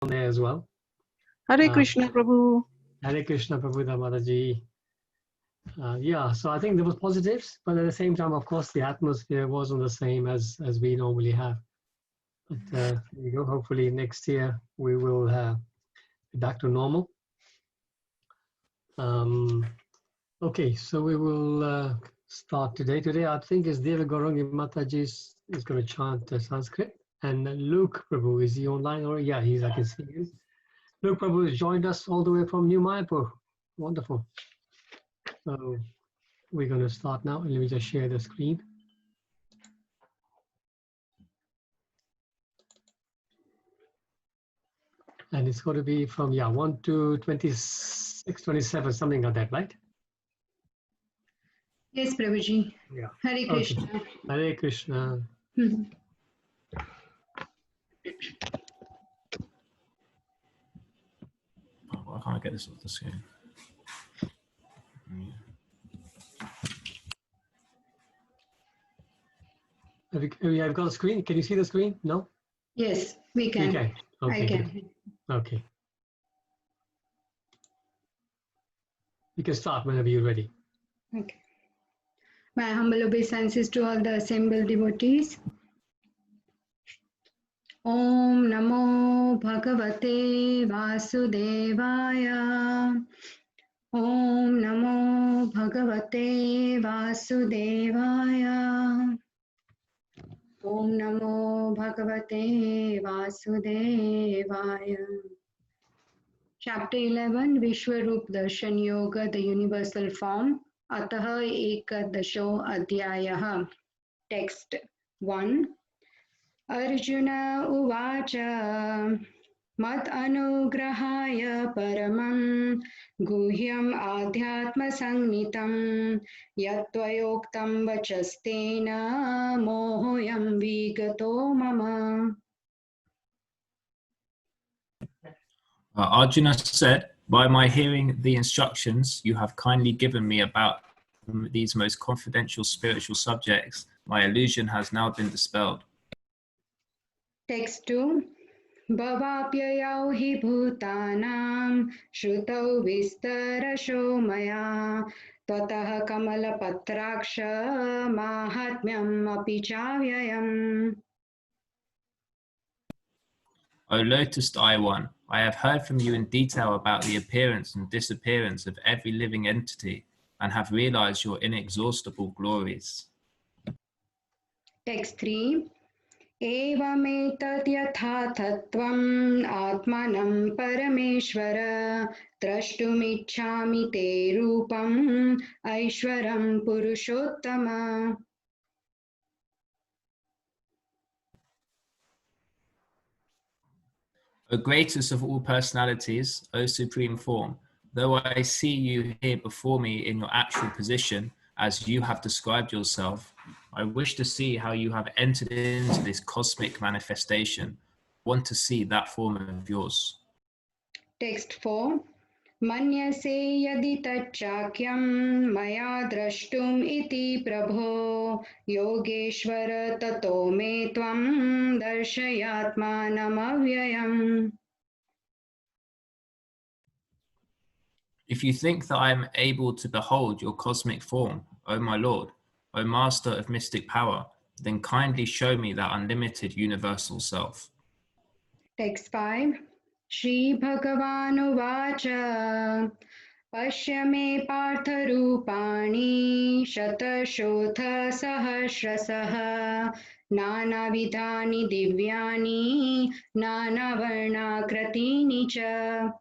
there as well. Hare Krishna, Prabhu. Hare Krishna, Prabhu Damadaji. Yeah, so I think there was positives, but at the same time, of course, the atmosphere wasn't the same as we normally have. But there you go. Hopefully next year we will be back to normal. Okay, so we will start today. Today, I think is Deva Gaurangi Mataji is going to chant Sanskrit. And Luke Prabhu, is he online? Or yeah, I can see him. Luke Prabhu has joined us all the way from New Mayapur. Wonderful. So we're going to start now. Let me just share the screen. And it's going to be from 1 to 26, 27, something like that, right? Yes, Prabhuji. Yeah. Hare Krishna. Okay. Hare Krishna. Why can't I get this off the screen? Have you got a screen? Can you see the screen? No? Yes, we can. Okay. Okay, I can. good. Okay. You can start whenever you're ready. Okay. My humble obeisances to all the assembled devotees. Om Namo Bhagavate Vasudevaya. Om Namo Bhagavate Vasudevaya. Om Namo Bhagavate Vasudevaya. Chapter 11, Vishwarup Darshan Yoga, the Universal Form. Ataha Ekadasho Adhyayah. Text 1. Arjuna Uvacha Mat Anugrahaya Paramam Guhyam Adhyatma Sangnitam Yatvayoktam Vachastena Mohoyam Vigato Mama. Arjuna said, by my hearing the instructions you have kindly given me about these most confidential spiritual subjects, my illusion has now been dispelled. Text 2. Bhavapyayau hi bhutanam shrutau vistarasho maya tatah kamala patraksha mahatmyam api chavyayam. O Lotus Eye One, I have heard from you in detail about the appearance and disappearance of every living entity and have realized your inexhaustible glories. Text 3. Evametat yatha tattvam atmanam parameshvara drashtumichhami te rupam aishwaram purushottama. O greatest of all personalities, O supreme form, though I see you here before me in your actual position, as you have described yourself, I wish to see how you have entered into this cosmic manifestation. I want to see that form of yours. Text 4. Manyase yadi tachakyam maya drashtum iti prabho yogeshvara tato me tvam darshayatmanam avyayam. If you think that I am able to behold your cosmic form, O my Lord, O Master of mystic power, then kindly show me that unlimited universal self. Text 5. Shri Bhagavan Uvacha Pashya me partha rupani shatashodha sahasrasaha nana vidhani divyani nana varna kratini cha.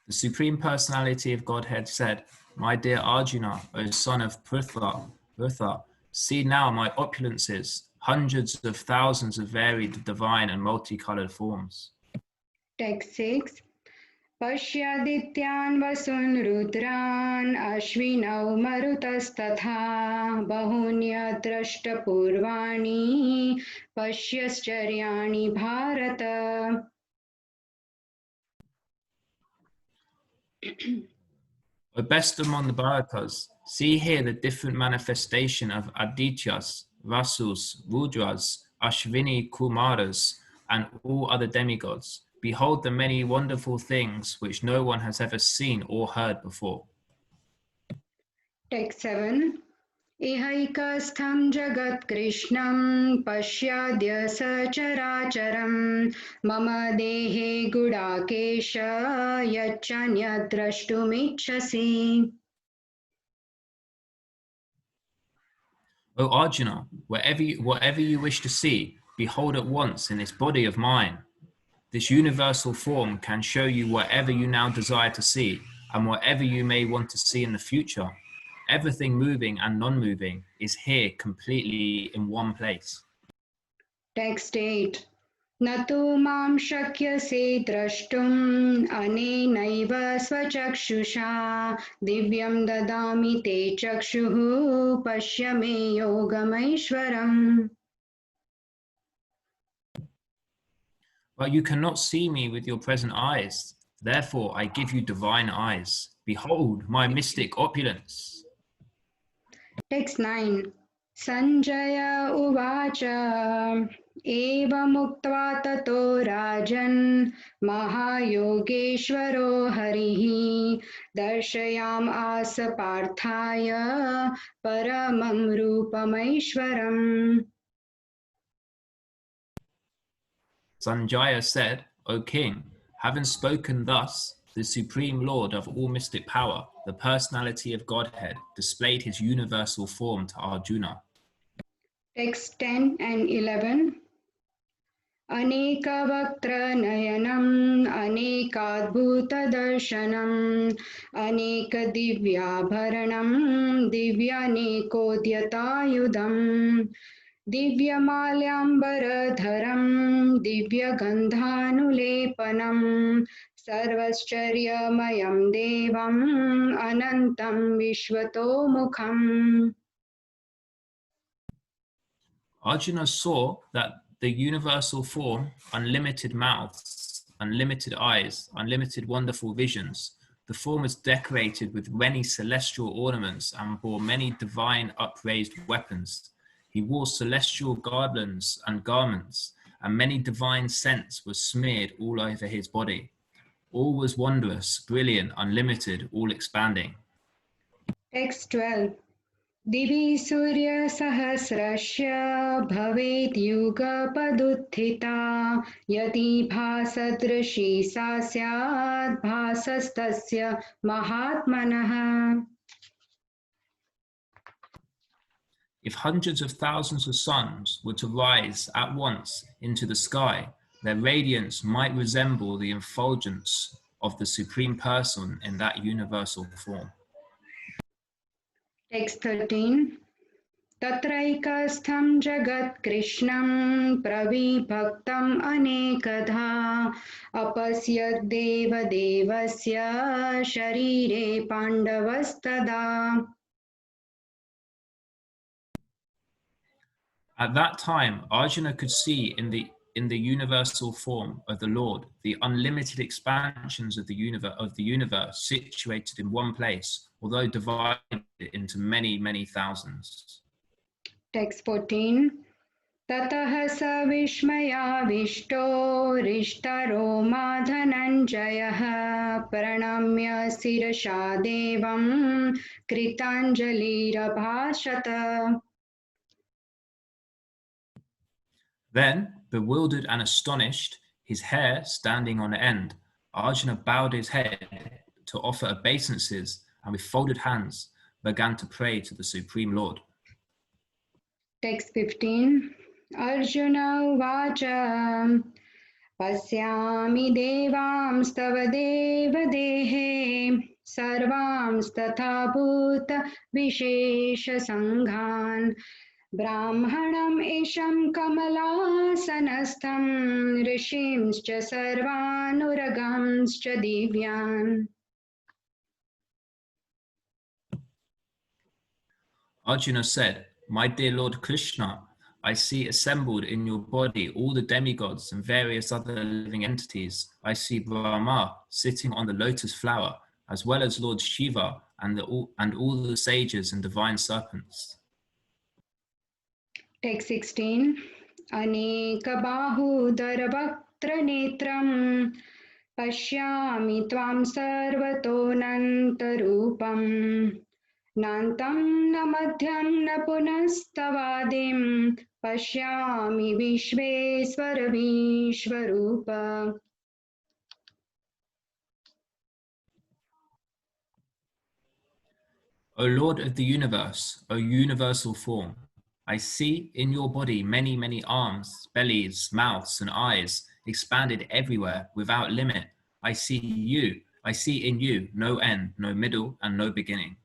The Supreme Personality of Godhead said, my dear Arjuna, O son of Pritha, see now my opulences, hundreds of thousands of varied, divine and multicolored forms. Text 6. Pashyadityan vasun rudran ashvinau marutastatha bahunya drashta purvani pashyascharyaani bharata. O best among the Bharatas, see here the different manifestation of Adityas, Vasus, Rudras, Ashvini Kumaras, and all other demigods. Behold the many wonderful things which no one has ever seen or heard before. Text 7. Ihaikastham jagat krishnam pashyadya sacharacharam mama dehe gudakesha yachanya drashtumichasi. O Arjuna, whatever you wish to see, behold at once in this body of mine. This universal form can show you whatever you now desire to see and whatever you may want to see in the future. Everything moving and non-moving is here completely in one place. Text 8. Natu mam shakyase drashtum anenaiva svachakshusha divyam dadami te chakshuhu pashyame yogamaishwaram. But you cannot see me with your present eyes. Therefore, I give you divine eyes. Behold my mystic opulence. Text 9. Sanjaya uvacha evamukta tato rajan mahayogeshwaro harihi darshayam asa parthaya paramam rupamaishwaram. Sanjaya said, O king, having spoken thus, the Supreme Lord of all mystic power, the personality of Godhead, displayed his universal form to Arjuna. Text 10 and 11. Anekavaktra nayanam anekadbhuta darshanam anekadivyabharanam divyanekodyatayudam divyamalyambaradharam divyagandhanulepanam sarvascharyamayam devam anantam vishwatomukham. Arjuna saw that the universal form, unlimited mouths, unlimited eyes, unlimited wonderful visions, the form was decorated with many celestial ornaments and bore many divine upraised weapons. He wore celestial garlands and garments, and many divine scents were smeared all over his body. All was wondrous, brilliant, unlimited, all expanding. Text 12. Divi Surya Sahasrasya Bhavet Yuga Paduthita Yati Bhasadrishi Sasyad Bhasastasya Mahatmanaha. If hundreds of thousands of suns were to rise at once into the sky, their radiance might resemble the effulgence of the Supreme Person in that universal form. Text 13. Tatraikastham jagat krishnam pravibhaktam anekadha apasyad deva devasya sharire pandavastada. At that time, Arjuna could see in the universal form of the Lord the unlimited expansions of the universe situated in one place, although divided into many, many thousands. Text 14. Tatah sa vishmaya-vishto rishtaro madhananjayah pranamya sirasha devam kritanjalirabhashata. Then, bewildered and astonished, his hair standing on end, Arjuna bowed his head to offer obeisances and with folded hands began to pray to the Supreme Lord. Text 15. Arjuna uvacha pasyami devams tava deva dehe sarvams tatha bhuta vishesha sanghan brahmanam isham kamalasanastham rishimscha sarvanuragamscha divyan. Arjuna said, My dear Lord Krishna, I see assembled in your body all the demigods and various other living entities. I see Brahma sitting on the lotus flower, as well as Lord Shiva and all the sages and divine serpents. Text 16. अनेकबाहूदरवक्त्रनेत्रम् पश्यामि त्वां सर्वतोऽनन्तरूपम् नान्तं न मध्यं न पुनस्तवादिं पश्यामि विश्वेश्वर विश्वरूप. O Lord of the universe, O universal form, I see in your body many, many arms, bellies, mouths, and eyes expanded everywhere without limit. I see in you no end, no middle, and no beginning.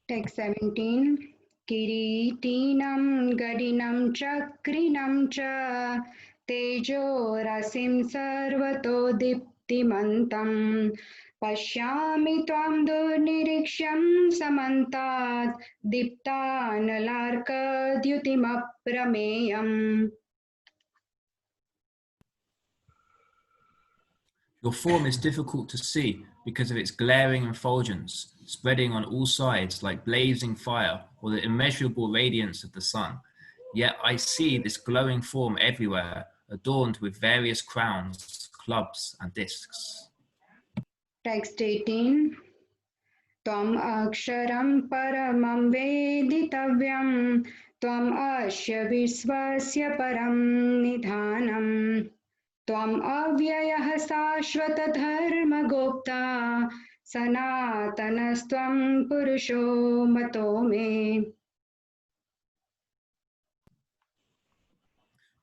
Text 17. Kiritinam gadinam chakrinam cha tejo rasim sarvato diptimantam pashyami tvam durnirishyam samantat diptanalarka dyutimaprameyam. Your form is difficult to see because of its glaring effulgence, spreading on all sides like blazing fire or the immeasurable radiance of the sun. Yet I see this glowing form everywhere, adorned with various crowns, clubs, and discs. Text 18. Tvam aksharam paramam veditavyam tvam asya visvasya param nidhanam tvam avyayah sashvata dharma gopta sanatanastvam purusho mato me.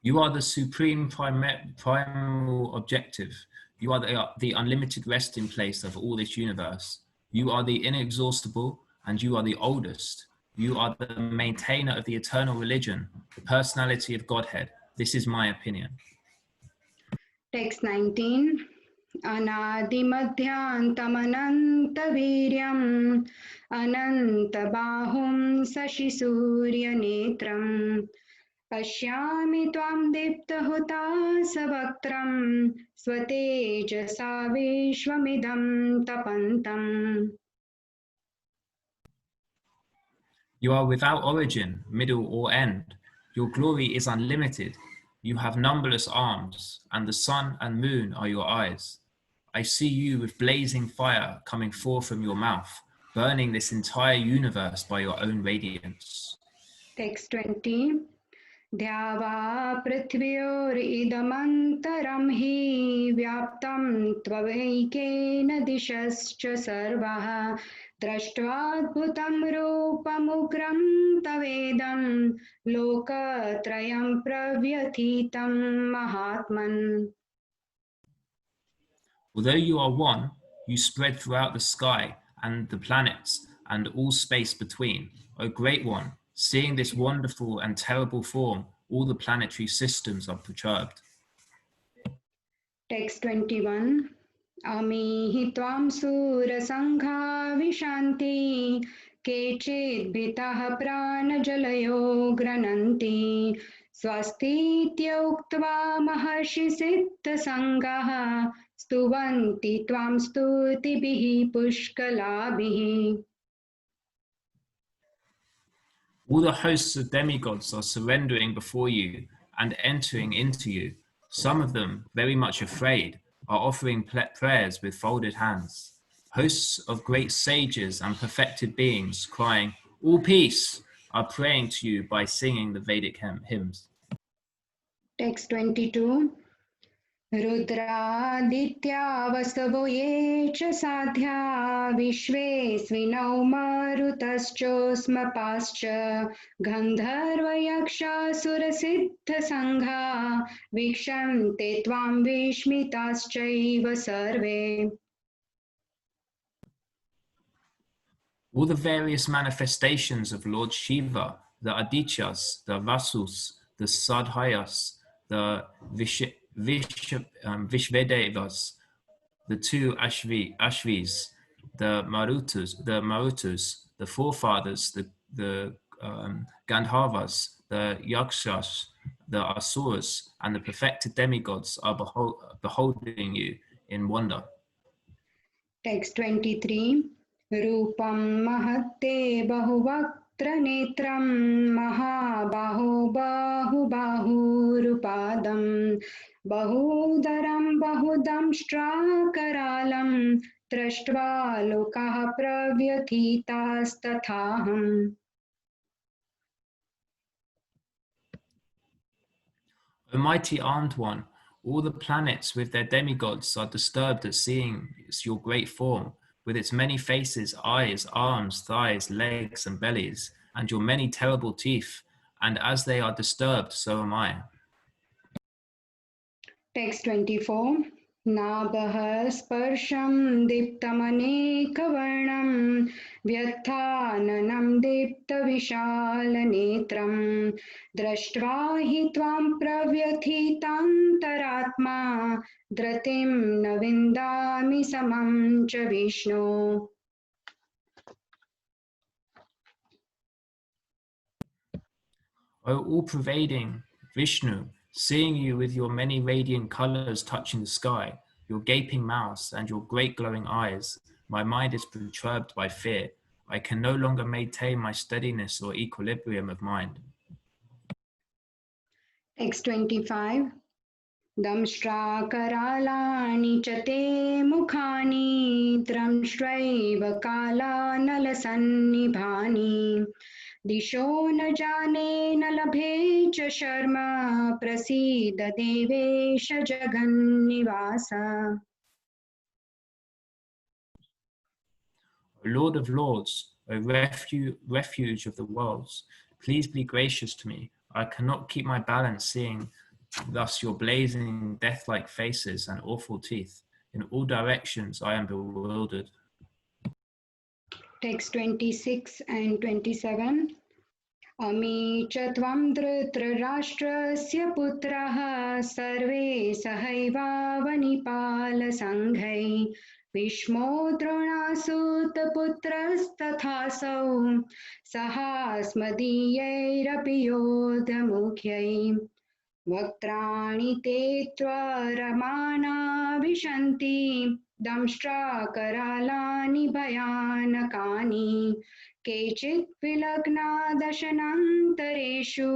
You are the supreme primal objective. You are the unlimited resting place of all this universe. You are the inexhaustible and you are the oldest. You are the maintainer of the eternal religion, the personality of Godhead. This is my opinion. Text 19. Anadimadhyantamanantaviryam anantabahum sashisuryanetram pashyami tvam diptahutasa swatejasa vishwamidam tapantam. You are without origin, middle, or end. Your glory is unlimited. You have numberless arms, and the sun and moon are your eyes. I see you with blazing fire coming forth from your mouth, burning this entire universe by your own radiance. Text 20. Dhyava prithvyoridam hi vyaptam tvavaikena dishascha sarvaha drashtvadbhutam rupamukram tavedam lokatrayam pravyathitam mahatman. Although you are one, you spread throughout the sky and the planets and all space between. O Great One, seeing this wonderful and terrible form, all the planetary systems are perturbed. Text 21. Amihi tvam sura sangha vishanti kechid bhitah pranajalayo grananti swastitya uktva maharshi siddha sangaha stuvanti tvam stutibihi pushkalabihi. All the hosts of demigods are surrendering before you and entering into you. Some of them, very much afraid, are offering prayers with folded hands. Hosts of great sages and perfected beings, crying, "All peace," are praying to you by singing the Vedic hymns. Text 22. Rudraditya vasavo ye cha sadhya vishvesvinau marutaschosmapascha gandharva yaksha surasiddha sangha vikshante tvam vishmitaschaiva sarve. All the various manifestations of Lord Shiva, the Adityas, the Vasus, the Sadhyas, the Vishvedevas, the two Ashvis, the Marutus, the forefathers, the Gandharvas, the Yakshas, the Asuras, and the perfected demigods are beholding you in wonder. Text 23. Rupam mahatte नेत्रं महाबाहो बाहुबाहुरुपादं बहुदरं बहुदंष्ट्राकरालं दृष्ट्वा लोकाः प्रव्यथितास्तथाहम्. O mighty armed one, all the planets with their demigods are disturbed at seeing your great form, with its many faces, eyes, arms, thighs, legs, and bellies, and your many terrible teeth. And as they are disturbed, so am I. Text 24. Nabah sparsham diptamανekavārṇam vyatthānanam diptavishalanetram drashtva hi tvam pravyathitāntarātmā dratim na vindāmi samam ca Vishnu. O all-pervading Vishnu, seeing you with your many radiant colors touching the sky, your gaping mouths and your great glowing eyes, my mind is perturbed by fear. I can no longer maintain my steadiness or equilibrium of mind. Text 25. Damshrakaralanī ca te mukhani dramshtraiva kalanalasannibbhani disho na jane na labhe cha sharma prasida devesha jagannivasa. O Lord of Lords, O refuge of the worlds, please be gracious to me. I cannot keep my balance seeing thus your blazing death-like faces and awful teeth. In all directions I am bewildered. Text 26 and 27. Ami cha tvam dhritarashtrasya putraha sarve sahaivāvanipāla sanghai Bhishmo Dronasūta putrastathāsau sahasmadīyairapi yodhamukhyai Vaktrāni te tvaramaṇā vishanti damshtrakarālāni bhayanakāni kechit vilagna dashanantareshu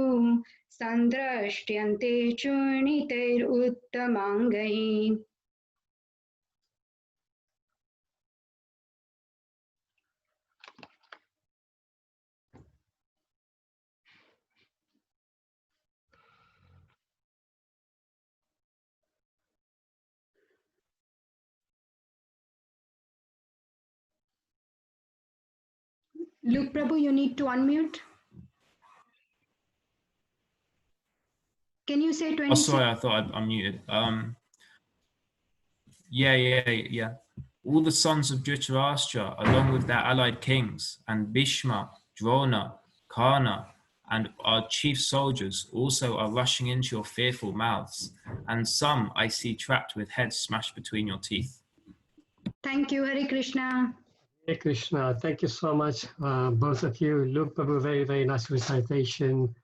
sandrashtyante churnitair uttamangai. Luke Prabhu, you need to unmute. Can you say 26? Oh, sorry, I thought I'd unmuted. Yeah. All the sons of Dhritarashtra, along with their allied kings, and Bhishma, Drona, Karna, and our chief soldiers also are rushing into your fearful mouths, and some I see trapped with heads smashed between your teeth. Thank you, Hare Krishna. Hey Krishna, thank you so much, both of you. Luke Prabhu, very, very nice recitation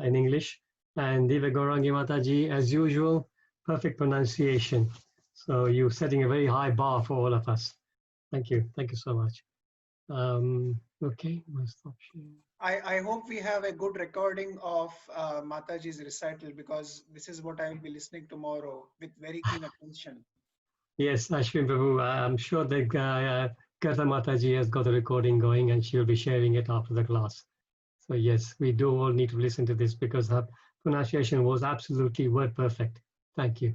in English. And Diva Gaurangi Mataji, as usual, perfect pronunciation. So you're setting a very high bar for all of us. Thank you so much. Okay, we'll stop sharing. I hope we have a good recording of Mataji's recital, because this is what I will be listening tomorrow with very keen attention. Yes, Ashwin Prabhu, I'm sure that Katha Mataji has got a recording going and she'll be sharing it after the class. So yes, we do all need to listen to this because her pronunciation was absolutely word perfect. Thank you.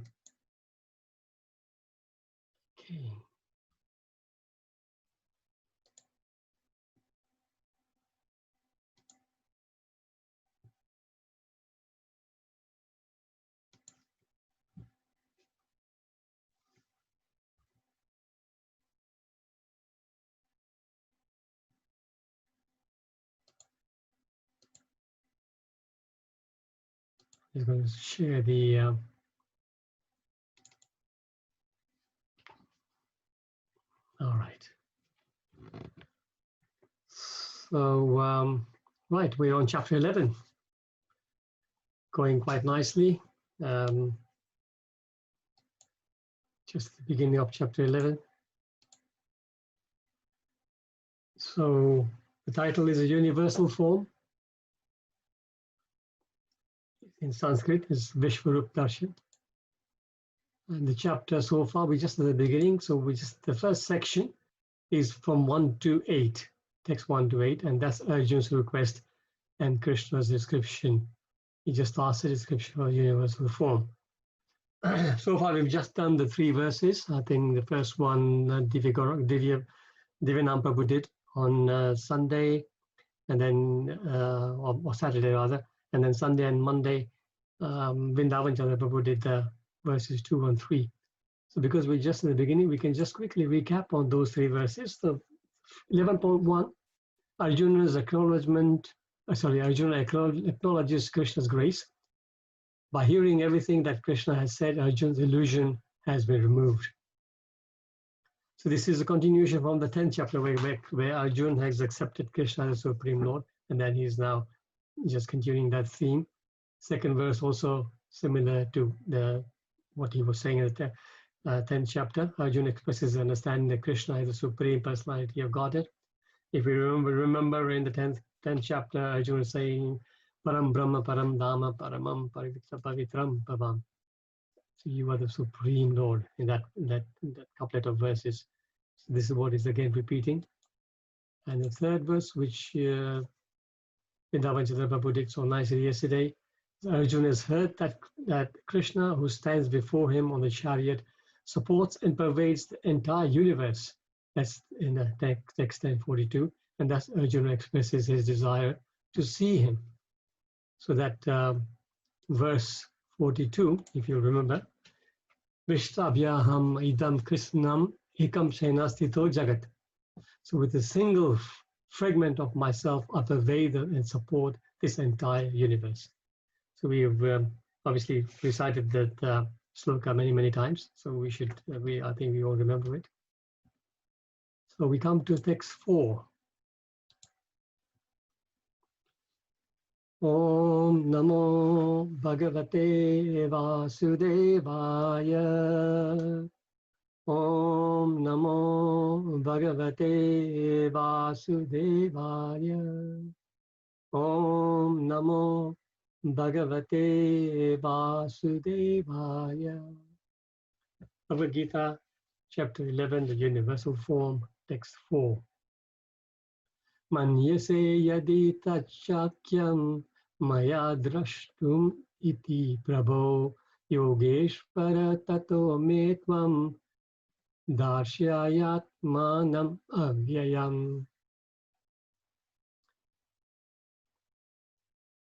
Okay. I'm going to share the all right. So right, we're on chapter 11, going quite nicely. Just the beginning of chapter 11. So The title is a universal form. In Sanskrit is Vishwarup Darshan. And the chapter so far, we just at the beginning, so the first section is from 1 to 8, text 1 to 8, and that's Arjuna's request and Krishna's description. He just asked a description of universal form. So far, we've just done the 3 verses. I think the first one, Divyanam Prabhu did on Sunday, and then, or Saturday rather, and then Sunday and Monday, Vrindavan Chandra Prabhu did the verses 2 and 3. So because we're just in the beginning, we can just quickly recap on those 3 verses. So 11.1, Arjuna's acknowledgement, Arjuna acknowledges Krishna's grace. By hearing everything that Krishna has said, Arjuna's illusion has been removed. So this is a continuation from the 10th chapter where Arjuna has accepted Krishna as Supreme Lord, and then he's now just continuing that theme. Second verse also similar to what he was saying in the 10th chapter. Arjuna expresses his understanding that Krishna is the Supreme Personality of Godhead. If we remember in the 10th chapter, Arjuna is saying, Param Brahma, Param Dhamma, Paramam, Pavitram, Bhavam. So you are the Supreme Lord in that couplet of verses. So this is what is again repeating. And the third verse, which Vrindavan Chandra Prabhu did so nicely yesterday, Arjuna has heard that Krishna, who stands before him on the chariot, supports and pervades the entire universe. That's in the text 1042. And thus Arjuna expresses his desire to see him. So that verse 42, if you remember, Vishtabhyaham idam krishnam ekam shenastito jagat. So with a single fragment of myself, I pervade and support this entire universe. So we've obviously recited that sloka many times. So I think we all remember it. So we come to text 4. Om Namo Bhagavate Vasudevaya. Om Namo Bhagavate Vasudevaya. Om Namo Bhagavate Vasudevaya. Bhagavad Gita, chapter 11, the universal form, text 4. Manyase yadi tachakyam maya drashtum iti prabho yogeshvara tato metvam darshayatmanam avyayam.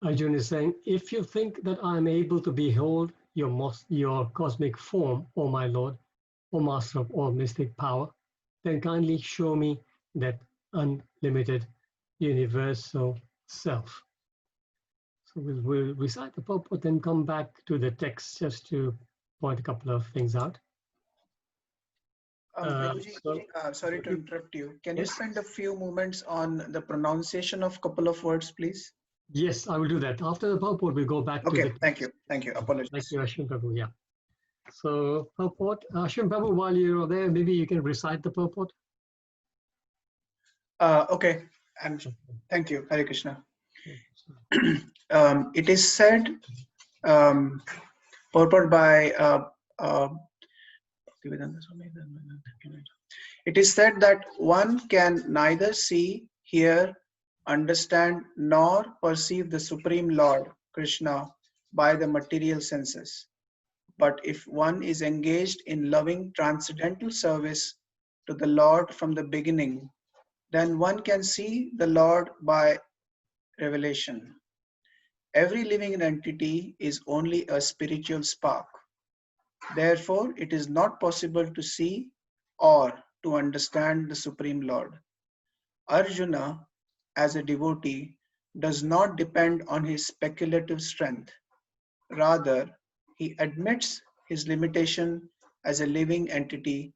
Arjuna is saying, if you think that I am able to behold your cosmic form, O my Lord, O Master of all mystic power, then kindly show me that unlimited universal self. So we'll recite the purport and come back to the text just to point a couple of things out. Prabhuji, sorry to interrupt you. Can you spend a few moments on the pronunciation of a couple of words, please? Yes, I will do that. After the purport, we'll go back to the text. Thank you. Apologies. Thank you, Ashwin Prabhu. Yeah. So purport, Ashwin Prabhu, while you're there, maybe you can recite the purport. Okay, and thank you, Hare Krishna. It is said, purport by it is said that one can neither see, hear, understand, nor perceive the Supreme Lord, Krishna, by the material senses. But if one is engaged in loving transcendental service to the Lord from the beginning, then one can see the Lord by revelation. Every living entity is only a spiritual spark. Therefore, it is not possible to see or to understand the Supreme Lord. Arjuna, as a devotee, does not depend on his speculative strength. Rather, he admits his limitation as a living entity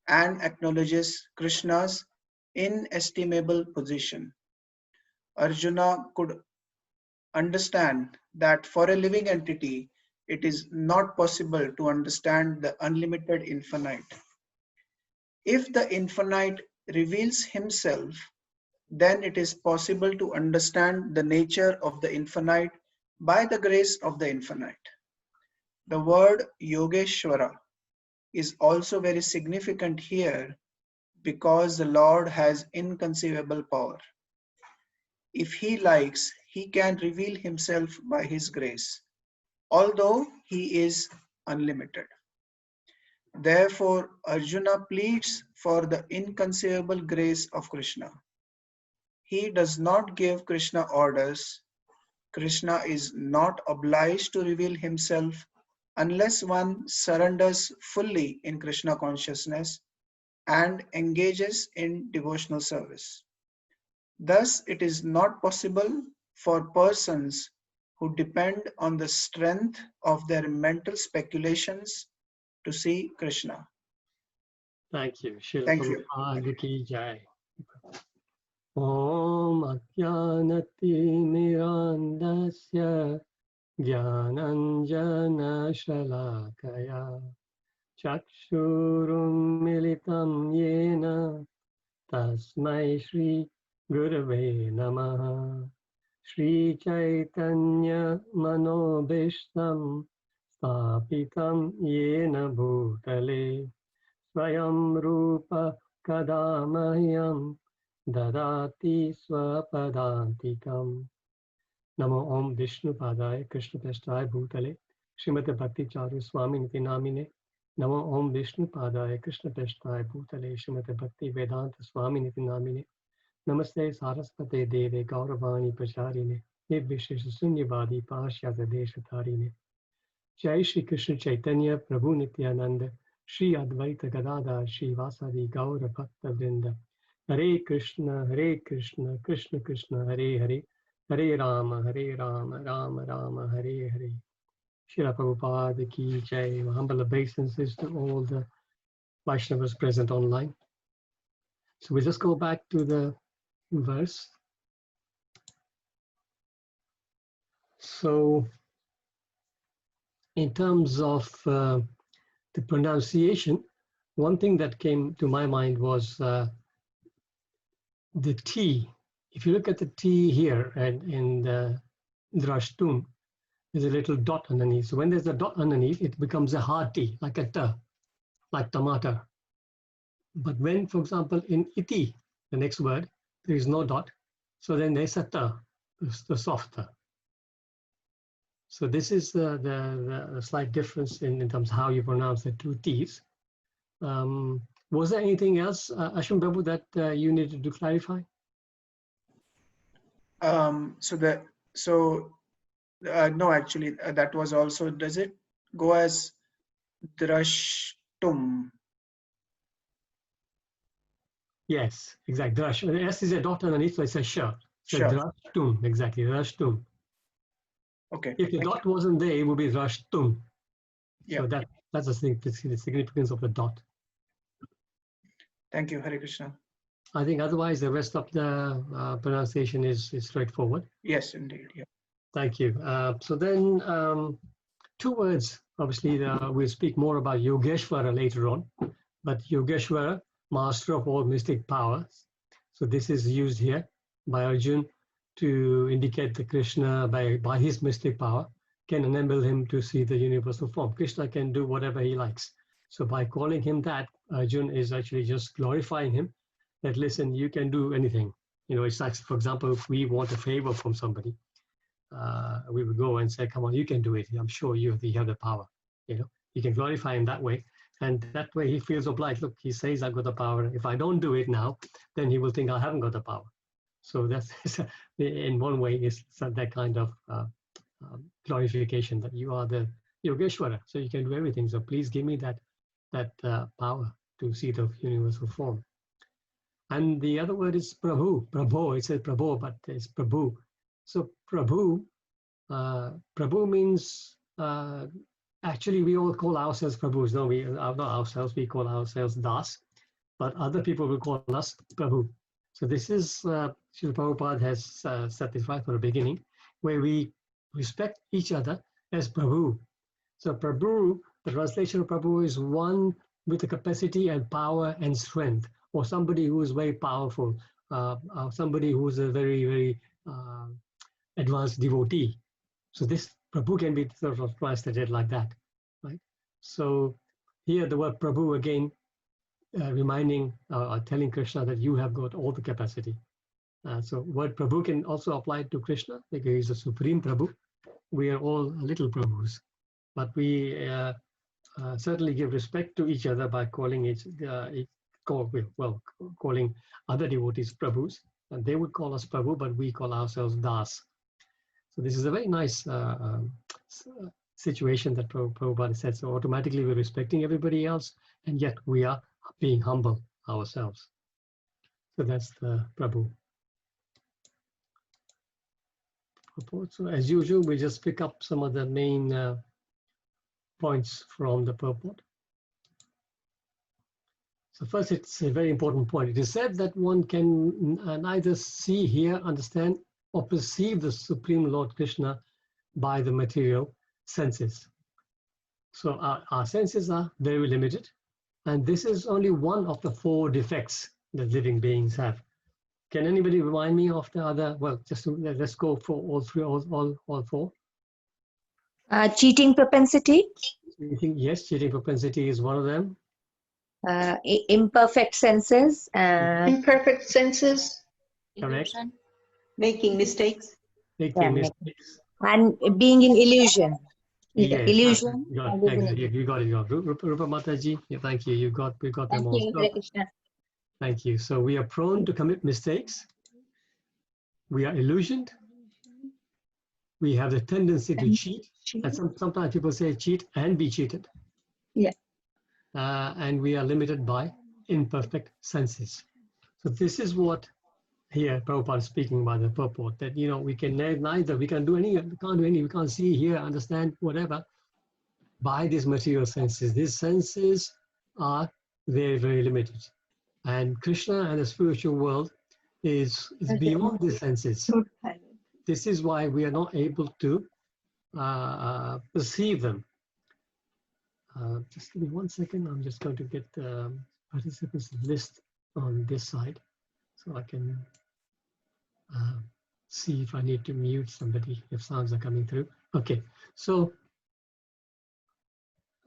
and acknowledges Krishna's inestimable position. Arjuna could understand that for a living entity, it is not possible to understand the unlimited infinite. If the infinite reveals himself, then it is possible to understand the nature of the infinite by the grace of the infinite. The word Yogeshwara is also very significant here because the Lord has inconceivable power. If he likes, he can reveal himself by his grace, although he is unlimited. Therefore, Arjuna pleads for the inconceivable grace of Krishna. He does not give Krishna orders. Krishna is not obliged to reveal himself unless one surrenders fully in Krishna consciousness and engages in devotional service. Thus, it is not possible for persons who depend on the strength of their mental speculations to see Krishna. Thank you. Srila Thank you. Prabhupada ki jai. Om Ajnanati Mirandasya Jnananjana Shalakaya Chakshurum Militam Yena Tasmai Shri Gurave Namaha Shri Chaitanya Manobishtam Stapitam Yena Bhutale Swayam Rupa Kadamahyam Dadati Swapadantikam. Namo Om Vishnu Padaya Krishna Prasthaya Bhutale Srimate Bhakti Charu Swami Niti Namine. Namo Om Vishnu Padaya Krishna Prasthaya Bhutale Srimate Bhakti Vedanta Swami Niti Namine. Namaste Saraswate Deve Gauravani Pracharine Nirvishesha Sunyavadi Pashyata Deshatarine. Jai Shri Krishna Chaitanya Prabhu Nityananda Shri Advaita Gadadhar Shri Vasadi Gaura Bhakta Vrinda. Hare Krishna, Krishna Krishna, Hare Hare, Hare Rama, Rama Rama, Hare Hare. Srila Prabhupada ki jai. Humble obeisances to all the Vaishnavas present online. So we just go back to the verse. So in terms of the pronunciation, one thing that came to my mind was the T. If you look at the T here and in the Drashtum, there's a little dot underneath. So when there's a dot underneath, it becomes a hard T, like a T, like tomato. But when, for example, in iti, the next word, there is no dot, so then there's a T, the soft T. So this is the slight difference in terms of how you pronounce the two T's. Was there anything else, Ashwin Prabhu, that you needed to clarify? No, actually, that was also, does it go as drashtum? Yes, exactly. Drash. The S is a dot underneath, so it's a sh. So Sure. drashtum, exactly, drashtum. Okay. If the dot wasn't there, it would be drashtum. Yeah. So that's the significance of the dot. Thank you, Hare Krishna. I think otherwise the rest of the pronunciation is straightforward. Yes, indeed. Yeah. Thank you. So then two words, obviously we'll speak more about Yogeshwara later on, but Yogeshwara, master of all mystic powers. So this is used here by Arjun to indicate that Krishna, by his mystic power, can enable him to see the universal form. Krishna can do whatever he likes. So by calling him that, Arjun is actually just glorifying him, that listen, you can do anything. You know, it's like, for example, if we want a favor from somebody, we would go and say, come on, you can do it. I'm sure you have the power. You know, you can glorify him that way. And that way he feels obliged. Look, he says I've got the power. If I don't do it now, then he will think I haven't got the power. So that's, in one way, is that kind of glorification that you are the Yogeshwara. So you can do everything. So please give me that power to see the universal form. And the other word is Prabhu. Prabhu, it says Prabhu, but it's Prabhu. So Prabhu, Prabhu means, actually we all call ourselves Prabhus. No, we are not ourselves, we call ourselves Das, but other people will call us Prabhu. So this is, Srila Prabhupada has set this right from the beginning, where we respect each other as Prabhu. So Prabhu, the translation of Prabhu is one with the capacity and power and strength, or somebody who is very powerful, somebody who's a very, very advanced devotee. So this Prabhu can be sort of translated like that, right? So here the word Prabhu again, reminding, telling Krishna that you have got all the capacity. So word Prabhu can also apply to Krishna because he's a supreme Prabhu. We are all little Prabhus, but we certainly give respect to each other by calling calling other devotees Prabhus, and they would call us Prabhu, but we call ourselves Das. So this is a very nice situation that Prabhupada said. So automatically we're respecting everybody else, and yet we are being humble ourselves. So that's the Prabhu. So as usual, we just pick up some of the main points from the purport. So first, it's a very important point. It is said that one can neither see, hear, understand, or perceive the Supreme Lord Krishna by the material senses. So our senses are very limited, and this is only one of the 4 defects that living beings have. Can anybody remind me of the other? Well, let's go for all 3, all 4. Cheating propensity. Yes, cheating propensity is one of them. Imperfect senses. Imperfect senses. Correct. Making mistakes. Making mistakes. And being in illusion. Yes, Illusion. you got it. You got it. Rupa Mataji, yeah, thank you. We got them all. Thank you, Krishna. Thank you. So we are prone to commit mistakes. We are illusioned. We have the tendency to cheat. And sometimes people say cheat and be cheated. Yeah. And we are limited by imperfect senses. So this is what here Prabhupada is speaking by the purport, that we can neither, we can't do any, we can't see, hear, understand, whatever, by these material senses. These senses are very, very limited. And Krishna and the spiritual world is beyond the senses. This is why we are not able to perceive them. Just give me 1 second. I'm just going to get the participants list on this side so I can see if I need to mute somebody if sounds are coming through. Okay, so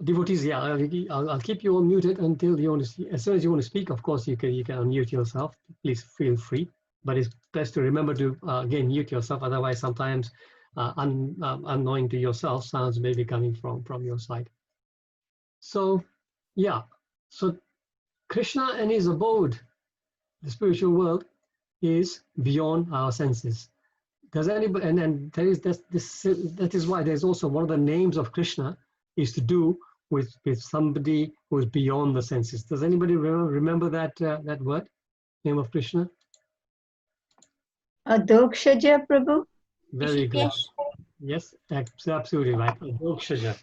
devotees, yeah, I'll keep you all muted until you want to see. As soon as you want to speak, of course, you can unmute yourself. Please feel free. But it's best to remember to again mute yourself. Otherwise, sometimes unknowing to yourself, sounds may be coming from your side. So, yeah. So Krishna and his abode, the spiritual world, is beyond our senses. Does anybody? And that is why there's also one of the names of Krishna is to do with somebody who is beyond the senses. Does anybody remember that that word, name of Krishna? Adokshaja, Prabhu. Very good. Yes, absolutely right. Adokshaja.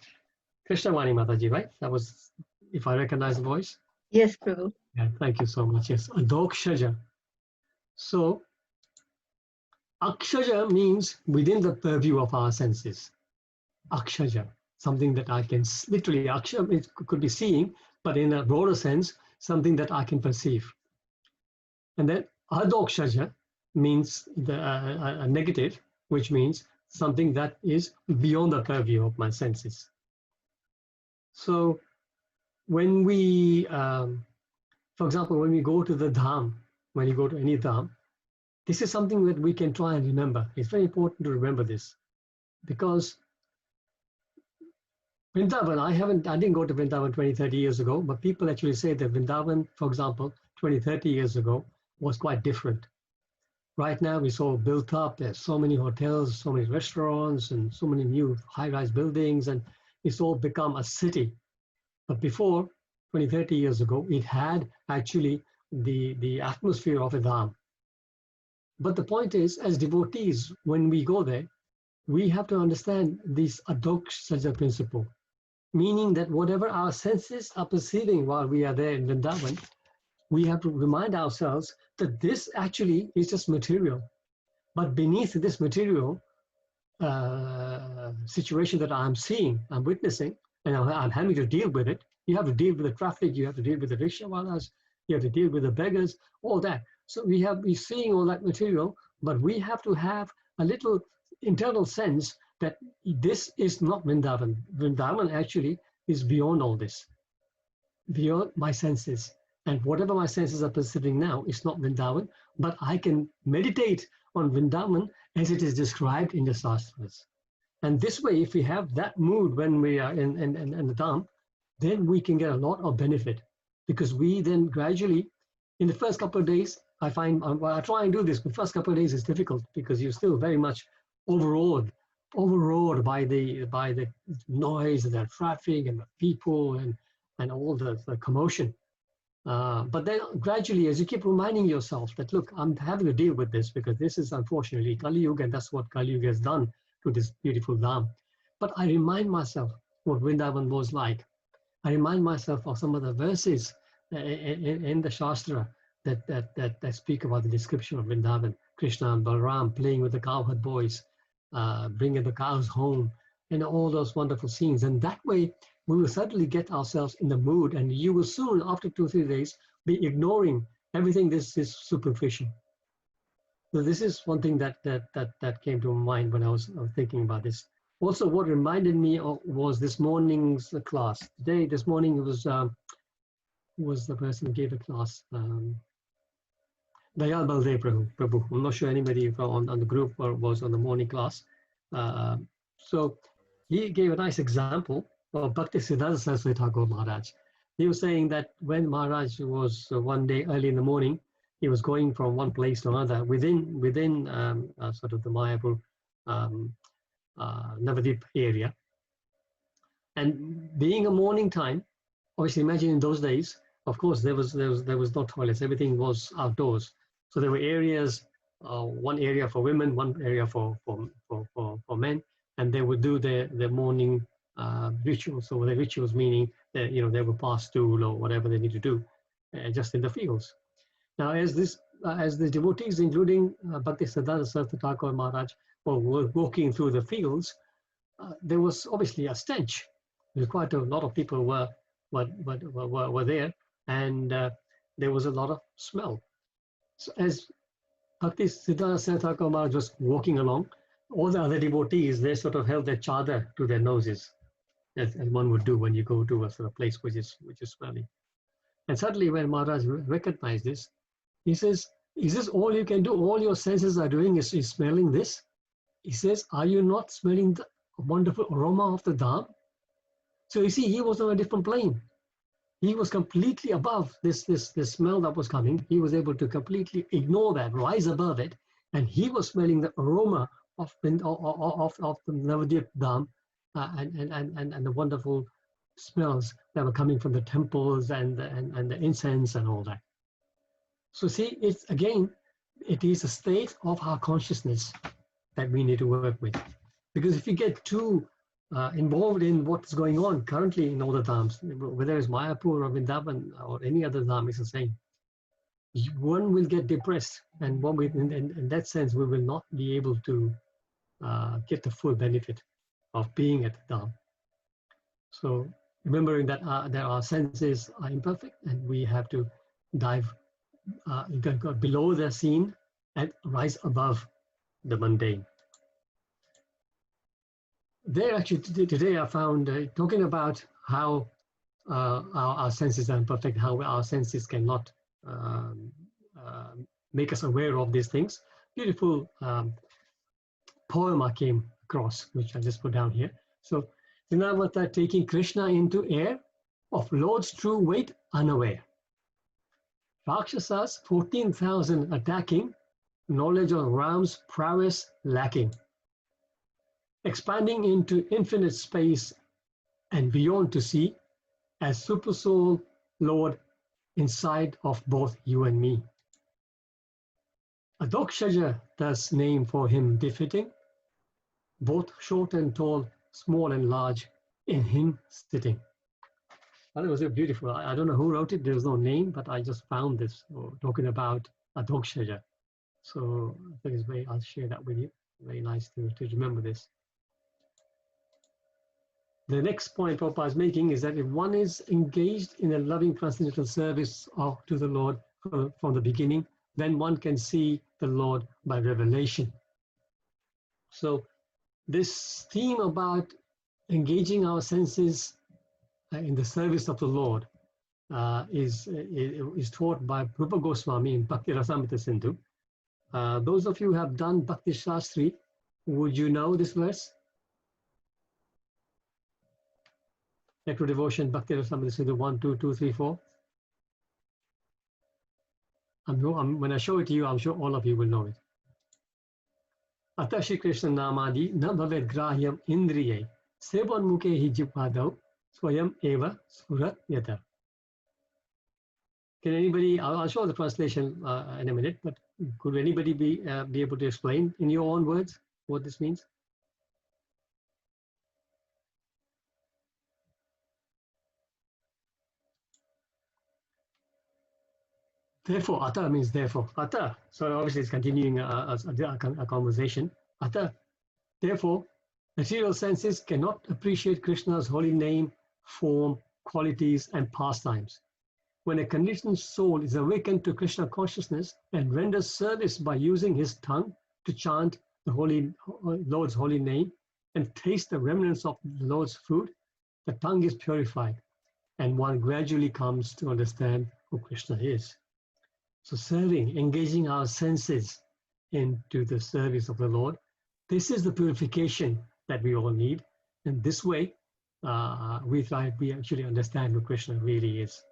Krishnavani Mataji, right? That was, if I recognize the voice. Yes, Prabhu. Yeah, thank you so much. Yes, Adokshaja. So, Akshaja means within the purview of our senses. Akshaja, something that I can literally, Aksha, it could be seeing, but in a broader sense, something that I can perceive. And then Adokshaja means a negative, which means something that is beyond the purview of my senses. So when we, for example, when we go to the Dham, when you go to any Dham, this is something that we can try and remember. It's very important to remember this, because Vrindavan, I didn't go to Vrindavan 20, 30 years ago, but people actually say that Vrindavan, for example, 20, 30 years ago was quite different. Right now, we saw built up, there's so many hotels, so many restaurants, and so many new high-rise buildings, and it's all become a city. But before, 20, 30 years ago, it had actually the atmosphere of a dham. But the point is, as devotees, when we go there, we have to understand this adokshaja principle, meaning that whatever our senses are perceiving while we are there in Vrindavan, we have to remind ourselves that this actually is just material. But beneath this material situation that I'm seeing, I'm witnessing, and I'm having to deal with it, you have to deal with the traffic, you have to deal with the rickshawalas, you have to deal with the beggars, all that. So we're seeing all that material, but we have to have a little internal sense that this is not Vrindavan. Vrindavan actually is beyond all this, beyond my senses. And whatever my senses are perceiving now is not Vrindavan, but I can meditate on Vrindavan as it is described in the Shastras. And this way, if we have that mood when we are in the Dham, then we can get a lot of benefit, because we then gradually, in the first couple of days, I find, I try and do this, but the first couple of days is difficult because you're still very much overawed by the noise and the traffic and the people and all the commotion. But then gradually, as you keep reminding yourself that, look, I'm having to deal with this because this is unfortunately Kali Yuga, and that's what Kali Yuga has done to this beautiful Dham. But I remind myself what Vrindavan was like. I remind myself of some of the verses in the Shastra that speak about the description of Vrindavan. Krishna and Balaram playing with the cowherd boys, bringing the cows home, and all those wonderful scenes. And that way, we will certainly get ourselves in the mood, and you will soon, after 2 or 3 days, be ignoring everything this is superficial. So this is one thing that came to mind when I was thinking about this. Also, what reminded me of was this morning's class. This morning, it was the person who gave the class, Dayal Baldev Prabhu. I'm not sure anybody on the group was on the morning class. So he gave a nice example of Bhakti Siddhanta Saraswati Thakur Maharaj. He was saying that when Maharaj was one day early in the morning, he was going from one place to another within sort of the Mayapur Navadip area. And being a morning time, obviously imagine in those days, of course, there was no toilets, everything was outdoors. So there were areas, one area for women, one area for men, and they would do their morning rituals. So the rituals meaning that, they would pass stool or whatever they need to do, just in the fields. Now, as the devotees, including Bhakti Siddhanta Saraswati Thakur Maharaj, were walking through the fields, there was obviously a stench. Quite a lot of people were there, and there was a lot of smell. So as Bhakti Siddhanta Saraswati Thakur Maharaj was walking along, all the other devotees, they sort of held their chadar to their noses, as one would do when you go to a sort of place which is smelly. And suddenly, when Maharaj recognized this, he says, "Is this all you can do? All your senses are doing is smelling this?" He says, "Are you not smelling the wonderful aroma of the Dham?" So you see, he was on a different plane. He was completely above this smell that was coming. He was able to completely ignore that, rise above it, and he was smelling the aroma of the Navadip Dham and the wonderful smells that were coming from the temples and the incense and all that. So see, it is a state of our consciousness that we need to work with. Because if you get too involved in what's going on currently in all the dhams, whether it's Mayapur or Vrindavan or any other dham, is the same. One will get depressed, and in that sense, we will not be able to get the full benefit of being at the dham. So remembering that our senses are imperfect, and we have to dive go below the scene and rise above the mundane. There actually today I found talking about how our senses are imperfect, how our senses cannot make us aware of these things. Beautiful poem I came across, which I just put down here. So, Dinavata taking Krishna into air, of Lord's true weight unaware. Rakshasas 14,000 attacking, knowledge of Ram's prowess lacking. Expanding into infinite space and beyond to see, as super soul Lord inside of both you and me. Adokshaja, thus name for him befitting, both short and tall, small and large, in him sitting. Well, it was beautiful. I don't know who wrote it. There's no name, but I just found this talking about Adokshaja. So I think it's I'll share that with you. Very nice to remember this. The next point Prabhupada is making is that if one is engaged in a loving transcendental service to the Lord from the beginning, then one can see the Lord by revelation. So this theme about engaging our senses in the service of the Lord is taught by Rupa Goswami in Bhakti Rasamrita Sindhu. Those of you who have done Bhakti Shastri, would you know this verse? Nectar Devotion, Bhakti Rasamrita Sindhu 1, 2, 2, 3, 4. When I show it to you, I'm sure all of you will know it. Ata Shri Krishna Namadi na bhavet grahyam indriye sevan mukhe hi jipadav swayam eva surat yata. Can anybody, I'll show the translation in a minute, but could anybody be able to explain in your own words what this means? Therefore, Ata means therefore. Ata, so obviously it's continuing a conversation. Ata, therefore, material senses cannot appreciate Krishna's holy name, form, qualities, and pastimes. When a conditioned soul is awakened to Krishna consciousness and renders service by using his tongue to chant the Lord's holy name and taste the remnants of the Lord's food, the tongue is purified and one gradually comes to understand who Krishna is. So serving, engaging our senses into the service of the Lord, this is the purification that we all need. And this way, we actually understand who Krishna really is.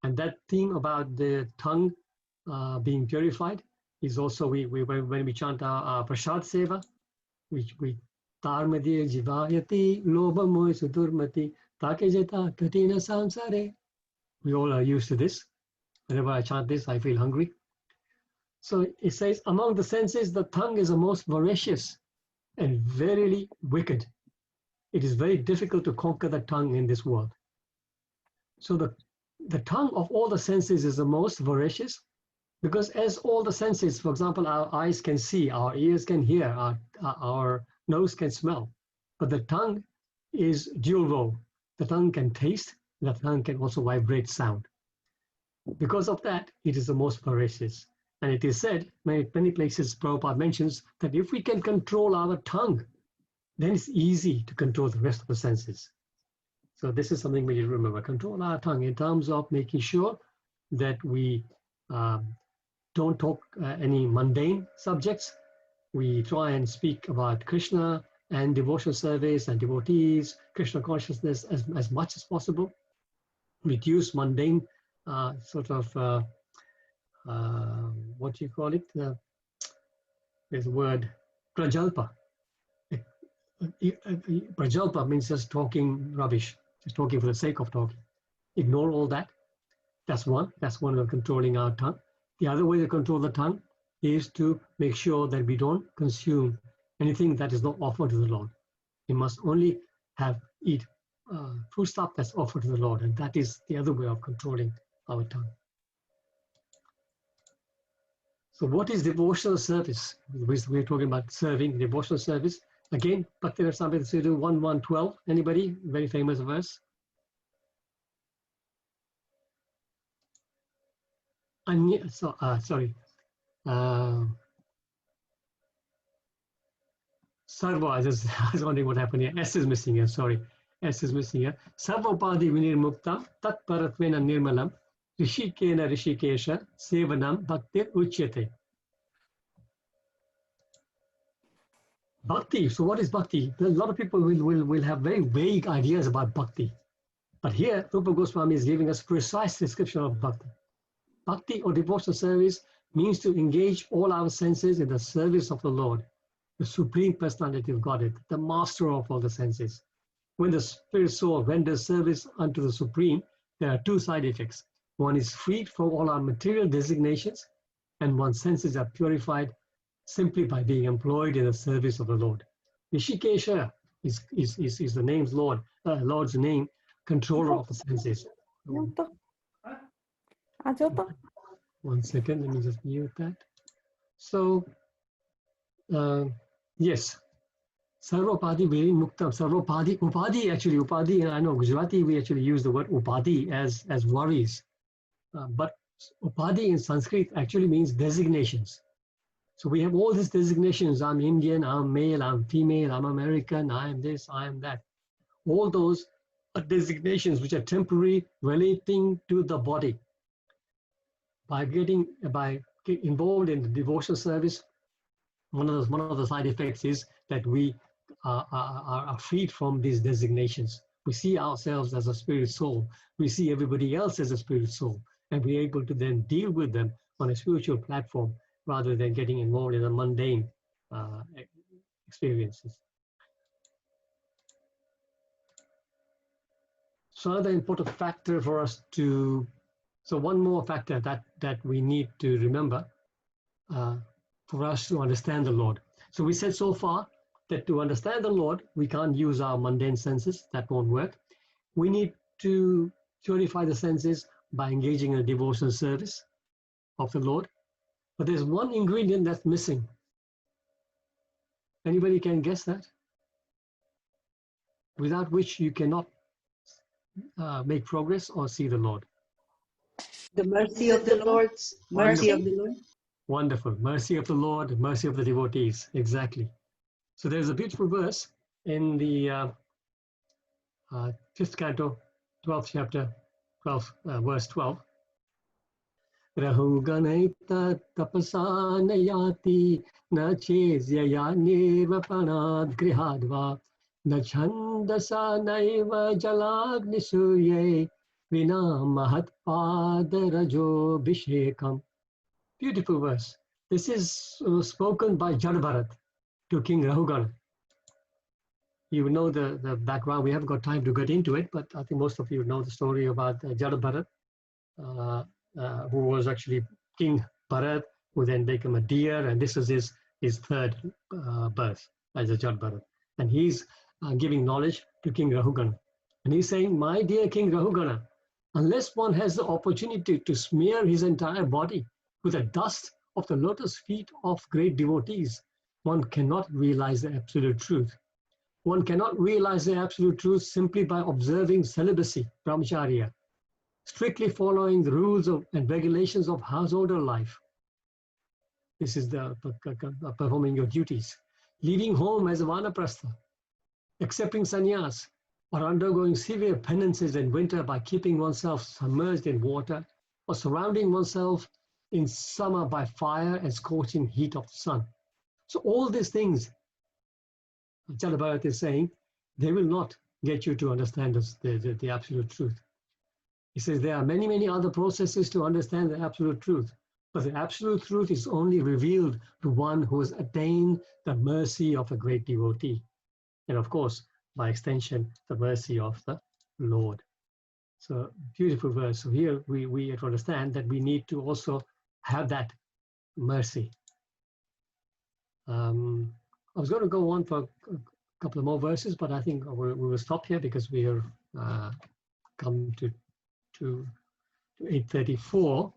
And that theme about the tongue being purified is also, when we chant our Prasad Seva, which we Tarmadi Jivayati Loba Moy Sudurmati Takejeta Katina Samsare. We all are used to this. Whenever I chant this, I feel hungry. So it says, among the senses, the tongue is the most voracious and verily wicked. It is very difficult to conquer the tongue in this world. So the tongue of all the senses is the most voracious, because as all the senses, for example, our eyes can see, our ears can hear, our nose can smell, but the tongue is dual role. The tongue can taste, the tongue can also vibrate sound. Because of that, it is the most voracious. And it is said, many places Prabhupada mentions that if we can control our tongue, then it's easy to control the rest of the senses. So this is something we need to remember. Control our tongue in terms of making sure that we don't talk any mundane subjects. We try and speak about Krishna and devotional service and devotees, Krishna consciousness as much as possible. Reduce mundane what do you call it? There's a word, prajalpa. Prajalpa means just talking rubbish, just talking for the sake of talking. Ignore all that. That's one way of controlling our tongue. The other way to control the tongue is to make sure that we don't consume anything that is not offered to the Lord. We must only eat food stuff that's offered to the Lord, and that is the other way of controlling our tongue. So what is devotional service? We're talking about serving, devotional service. Again, Bhakti Rasamrita Sindhu 1:112. Anybody? Very famous verse. Sorry. Sarva, I was wondering what happened here. S is missing here, sorry. S is missing here. Sarvopadi vinirmukta tat paratvena nirmalam rishikena rishikesha sevanam bhaktir uchyate. Bhakti, so what is bhakti? A lot of people will have very vague ideas about bhakti. But here, Rupa Goswami is giving us precise description of bhakti. Bhakti or devotional service means to engage all our senses in the service of the Lord, the Supreme Personality of Godhead, the master of all the senses. When the spirit soul renders service unto the Supreme, there are two side effects. One is freed from all our material designations, and one's senses are purified simply by being employed in the service of the Lord. Rishikesha is the name's Lord's name, controller of the senses. One second, let me just mute that. So, yes, Sarvopadi Viri Muktam, Sarvopadi, Upadi, and I know Gujarati, we actually use the word Upadi as worries. But Upadhi in Sanskrit actually means designations. So we have all these designations. I'm Indian, I'm male, I'm female, I'm American, I am this, I am that. All those are designations which are temporary, relating to the body. By getting involved in the devotional service, one of the side effects is that we are freed from these designations. We see ourselves as a spirit soul. We see everybody else as a spirit soul, and we're able to then deal with them on a spiritual platform rather than getting involved in the mundane experiences. So another important factor for us to, so one more factor that we need to remember for us to understand the Lord. So we said so far that to understand the Lord, we can't use our mundane senses. That won't work. We need to purify the senses by engaging in a devotional service of the Lord. But there's one ingredient that's missing. Anybody can guess that? Without which you cannot make progress or see the Lord. The mercy of the Lord. Mercy of the Lord. Wonderful. Mercy of the Lord, mercy of the devotees. Exactly. So there's a beautiful verse in the 5th canto, 12th chapter, 12th, verse 12. Rahu ganaita tapasanayati na chesyaya neva panad grihadva na chandasa naiva jalagnisurye vina mahatpada bhishekam. Beautiful verse. This is spoken by Jadabharat to King Rahugana. You know the background. We haven't got time to get into it, but I think most of you know the story about Jadabharat, who was actually King Bharat, who then became a deer, and this is his third birth as a Jadabharat. And he's giving knowledge to King Rahugana. And he's saying, my dear King Rahugana, unless one has the opportunity to smear his entire body with the dust of the lotus feet of great devotees, one cannot realize the absolute truth. One cannot realize the absolute truth simply by observing celibacy, brahmacharya, strictly following the rules and regulations of householder life. This is the performing your duties. Leaving home as a vanaprastha, accepting sannyas, or undergoing severe penances in winter by keeping oneself submerged in water, or surrounding oneself in summer by fire and scorching heat of the sun. So all these things, Jadabharat is saying, they will not get you to understand the absolute truth. He says there are many, many other processes to understand the absolute truth, but the absolute truth is only revealed to one who has attained the mercy of a great devotee. And of course, by extension, the mercy of the Lord. So beautiful verse. So here we have to understand that we need to also have that mercy. I was going to go on for a couple of more verses, but I think we will stop here because we are come to 8:34.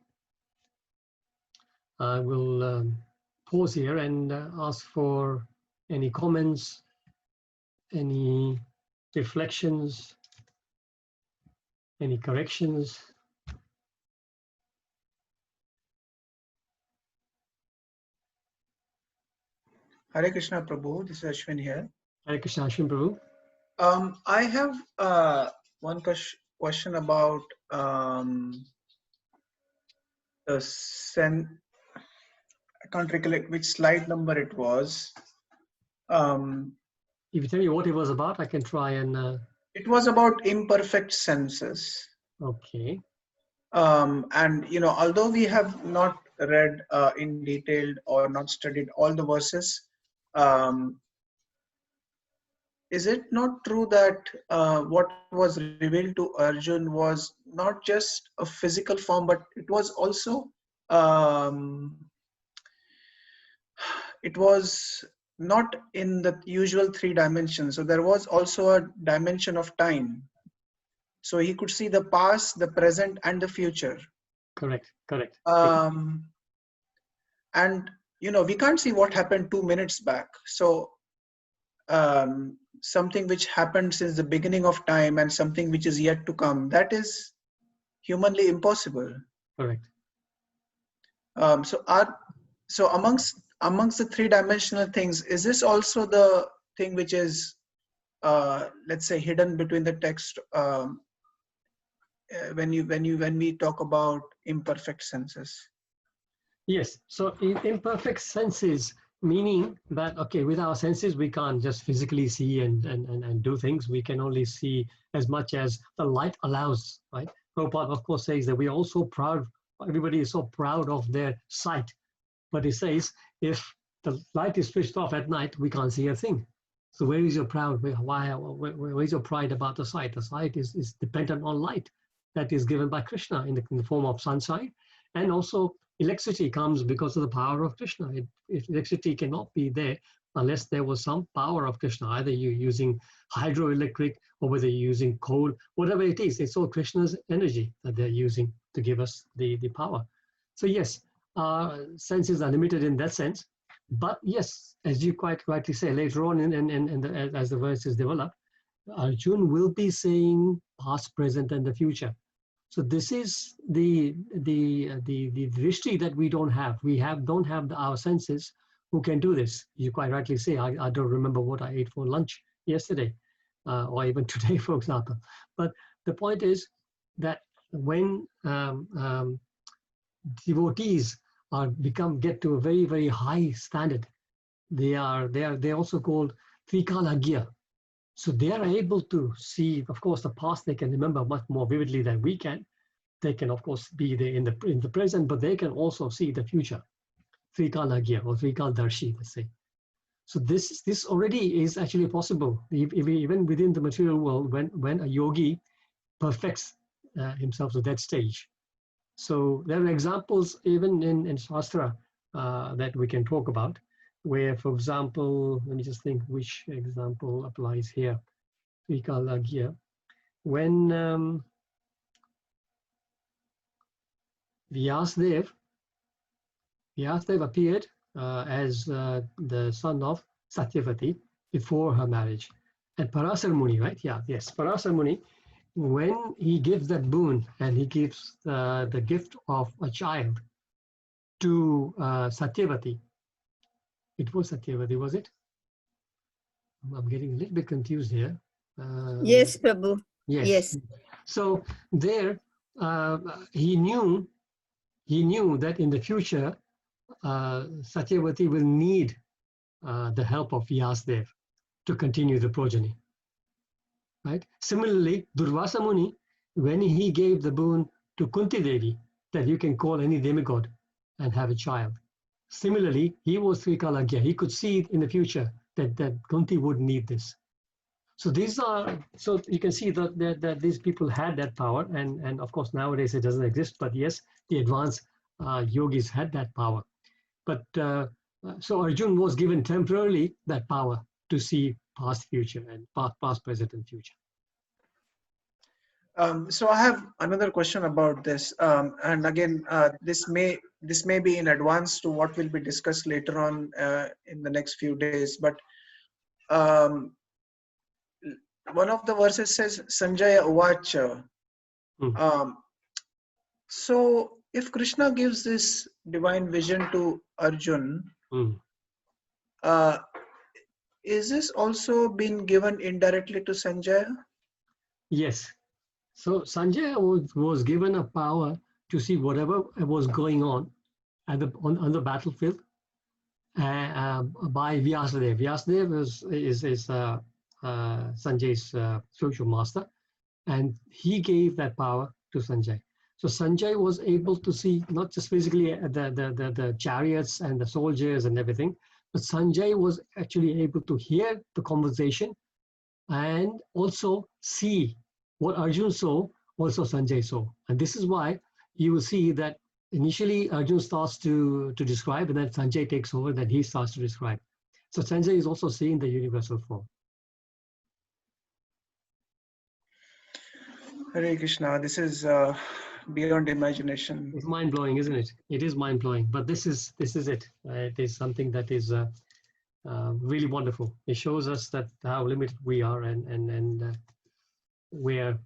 I will pause here and ask for any comments, any reflections, any corrections. Hare Krishna Prabhu, this is Ashwin here. Hare Krishna, Ashwin Prabhu. I have one question about the I can't recollect which slide number it was. If you tell me what it was about, I can try and... It was about imperfect senses. Okay. And, you know, although we have not read in detail or not studied all the verses, is it not true that what was revealed to Arjun was not just a physical form, but it was also, it was not in the usual 3 dimensions. So there was also a dimension of time. So he could see the past, the present, and the future. Correct, correct. And, you know, we can't see what happened 2 minutes back. So something which happened since the beginning of time and something which is yet to come, that is humanly impossible. Correct. So amongst the three-dimensional things, is this also the thing which is, let's say, hidden between the text when we talk about imperfect senses? Yes. So imperfect senses, meaning that, okay, with our senses, we can't just physically see and do things. We can only see as much as the light allows, right? Prabhupada, of course, says that we are all so proud, everybody is so proud of their sight. But he says, if the light is switched off at night, we can't see a thing. So where is your proud? Where is your pride about the sight? The sight is dependent on light that is given by Krishna in the form of sunshine. And also electricity comes because of the power of Krishna. If electricity cannot be there unless there was some power of Krishna, either you're using hydroelectric or whether you're using coal, whatever it is, it's all Krishna's energy that they're using to give us the power. So yes, our senses are limited in that sense. But yes, as you quite rightly say, later on as the verses develop, Arjuna will be saying past, present, and the future. So this is the drishti that we don't have. We don't have our senses who can do this. You quite rightly say, I don't remember what I ate for lunch yesterday, or even today, for example. But the point is that when devotees get to a very, very high standard, they're also called Trikalagya. So they are able to see, of course, the past they can remember much more vividly than we can. They can, of course, be there in the present, but they can also see the future. Trikalagya or Trikaldarshi, let's say. So this already is actually possible, even within the material world, when a yogi perfects himself to that stage. So there are examples even in Shastra that we can talk about, where, for example, let me just think which example applies here. Trikalagya. When Vyasdev appeared as the son of Satyavati before her marriage. And Parasar Muni, right? Yeah, yes, Parasar Muni, when he gives that boon and he gives the gift of a child to Satyavati, it was Satyavati, was it? I'm getting a little bit confused here. Yes, Prabhu. Yes. Yes. So there, he knew that in the future, Satyavati will need the help of Vyasdev to continue the progeny. Right? Similarly, Durvasa Muni, when he gave the boon to Kunti Devi, that you can call any demigod and have a child. Similarly, he was Trikalagya. He could see in the future that Kunti would need this. So so you can see that these people had that power, and of course nowadays it doesn't exist. But yes, the advanced yogis had that power. But so Arjuna was given temporarily that power to see past, future, and past, present, and future. So I have another question about this, and again, this may be in advance to what will be discussed later on in the next few days. But one of the verses says Sanjaya Uvacha. So if Krishna gives this divine vision to Arjuna, is this also been given indirectly to Sanjaya? Yes. So Sanjaya was given a power to see whatever was going on on the battlefield by Vyasadeva. Vyasadeva is Sanjay's spiritual master, and he gave that power to Sanjay. So Sanjay was able to see not just physically the chariots and the soldiers and everything, but Sanjay was actually able to hear the conversation and also see what Arjuna saw, also Sanjay saw. And this is why you will see that initially Arjuna starts to describe, and then Sanjay takes over, then he starts to describe. So Sanjay is also seeing the universal form. Hare Krishna, this is beyond imagination. It's mind-blowing, isn't it? It is mind-blowing, but this is it. It is something that is really wonderful. It shows us that how limited we are, and where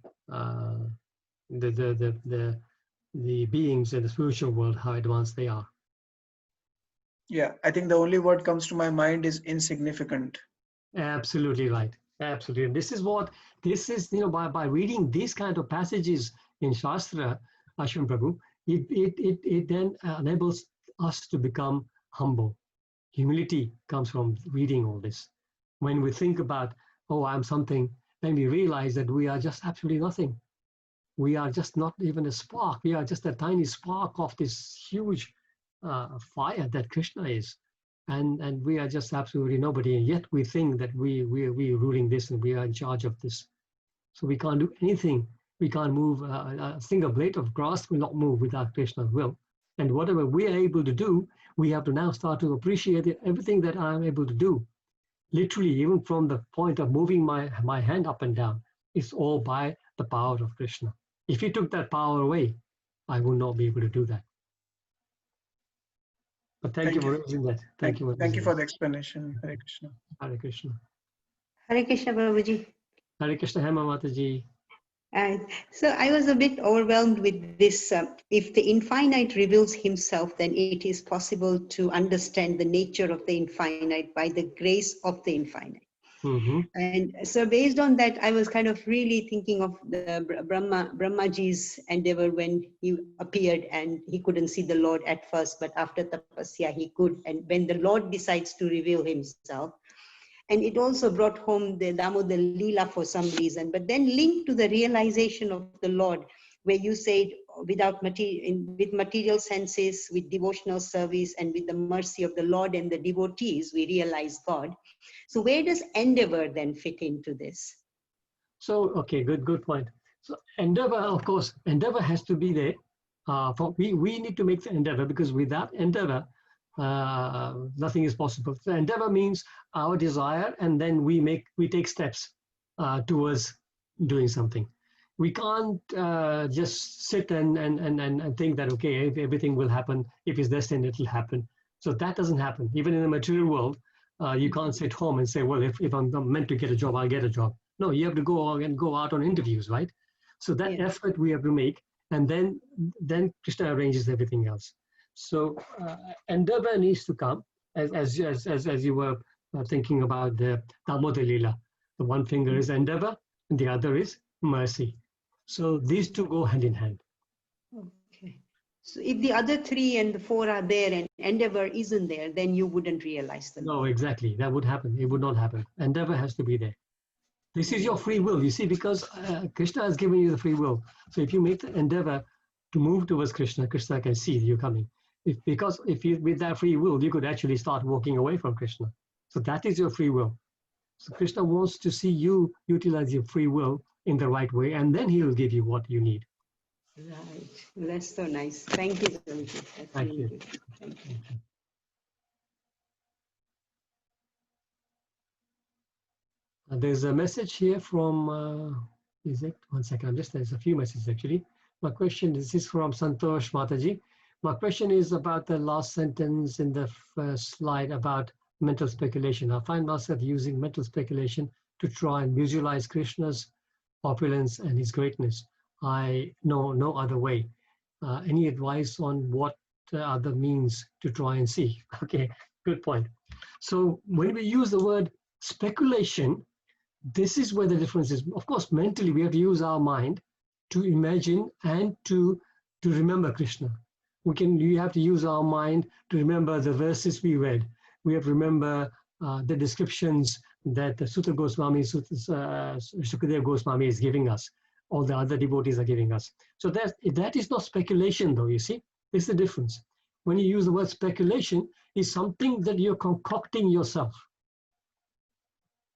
the beings in the spiritual world, how advanced they are. Yeah, I think the only word comes to my mind is insignificant. Absolutely right. Absolutely. And this is, by reading these kind of passages in Shastra, Ashwin Prabhu, it then enables us to become humble. Humility comes from reading all this. When we think about, oh, I'm something, then we realize that we are just absolutely nothing. We are just not even a spark. We are just a tiny spark of this huge fire that Krishna is. And we are just absolutely nobody. And yet we think that we are ruling this and we are in charge of this. So we can't do anything. We can't move a single blade of grass will not move without Krishna's will. And whatever we are able to do, we have to now start to appreciate everything that I am able to do. Literally, even from the point of moving my hand up and down, it's all by the power of Krishna. If he took that power away, I would not be able to do that. But thank you for raising that. Thank you. Thank you for the explanation. Hare Krishna. Hare Krishna. Hare Krishna, Prabhuji. Hare Krishna, Hema Mataji. So I was a bit overwhelmed with this. If the infinite reveals himself, then it is possible to understand the nature of the infinite by the grace of the infinite. Mm-hmm. And so based on that, I was kind of really thinking of the Brahmaji's endeavor when he appeared and he couldn't see the Lord at first, but after tapasya he could. And when the Lord decides to reveal himself, and it also brought home the Damodar Leela for some reason, but then linked to the realization of the Lord, where you said with material senses, with devotional service, and with the mercy of the Lord and the devotees, we realize God. So where does endeavor then fit into this? So, okay, good point. So endeavor, of course, endeavor has to be there. We need to make the endeavor, because without endeavor, nothing is possible. So endeavor means our desire, and then we take steps towards doing something. We can't just sit and think that, okay, if everything will happen, if it's destined, it will happen. So that doesn't happen. Even in the material world, you can't sit home and say, well, if I'm meant to get a job, I'll get a job. No, you have to go out on interviews, right? So that effort we have to make, and then Krishna arranges everything else. So endeavor needs to come, as you were thinking about the Damodar Leela. The one finger is endeavor, and the other is mercy. So these two go hand in hand. Okay. So if the other 3 and the 4 are there and endeavor isn't there, then you wouldn't realize them. No, exactly. That would happen. It would not happen. Endeavor has to be there. This is your free will, you see, because Krishna has given you the free will. So if you make the endeavor to move towards Krishna, Krishna can see you coming. Because with that free will, you could actually start walking away from Krishna. So that is your free will. So Krishna wants to see you utilize your free will in the right way, and then he will give you what you need. Right. That's so nice. Thank you, Prabhuji. Thank you. Good. Thank you. There's a message here from, is it? 1 second, there's a few messages actually. My question is this from Santosh Mataji. My question is about the last sentence in the first slide about mental speculation. I find myself using mental speculation to try and visualize Krishna's opulence and his greatness. I know no other way. Any advice on what other means to try and see? Okay, good point. So when we use the word speculation, this is where the difference is. Of course, mentally, we have to use our mind to imagine and to remember Krishna. We have to use our mind to remember the verses we read. We have to remember the descriptions that the Sutta Goswami, Sukadev Goswami is giving us, all the other devotees are giving us. So that is not speculation, though, you see. This is the difference. When you use the word speculation, it's something that you're concocting yourself.